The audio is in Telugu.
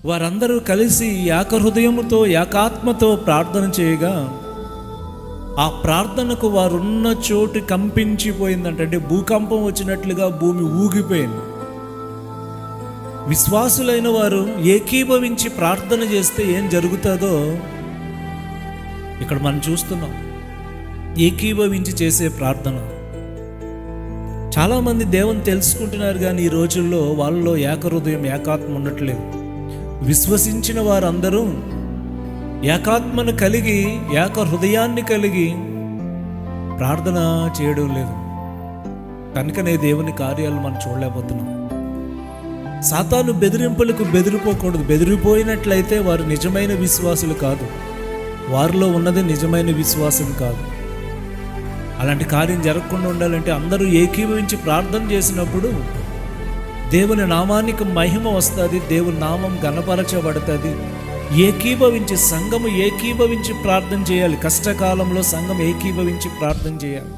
వారందరూ కలిసి ఏక హృదయముతో ఏకాత్మతో ప్రార్థన చేయగా ఆ ప్రార్థనకు వారున్న చోటు కంపించిపోయిందంట. అంటే భూకంపం వచ్చినట్లుగా భూమి ఊగిపోయింది. విశ్వాసులైన వారు ఏకీభవించి ప్రార్థన చేస్తే ఏం జరుగుతుందో ఇక్కడ మనం చూస్తున్నాం. ఏకీభవించి చేసే ప్రార్థన. చాలామంది దేవుని తెలుసుకుంటున్నారు, కానీ ఈ రోజుల్లో వాళ్ళలో ఏకహృదయం ఏకాత్మ ఉండట్లేదు. విశ్వసించిన వారందరూ ఏకాత్మను కలిగి ఏక హృదయాన్ని కలిగి ప్రార్థన చేయడం లేదు. కనుకనే దేవుని కార్యాలు మనం చూడలేకపోతున్నాం. సాతాను బెదిరింపులకు బెదిరిపోకూడదు. బెదిరిపోయినట్లయితే వారు నిజమైన విశ్వాసులు కాదు, వారిలో ఉన్నది నిజమైన విశ్వాసం కాదు. అలాంటి కార్యం జరగకుండా ఉండాలంటే అందరూ ఏకీభవించి ప్రార్థన చేసినప్పుడు దేవుని నామానికి మహిమ వస్తుంది, దేవుని నామం గణపరచబడుతుంది. ఏకీభవించి సంఘము ఏకీభవించి ప్రార్థన చేయాలి. కష్టకాలంలో సంఘం ఏకీభవించి ప్రార్థన చేయాలి.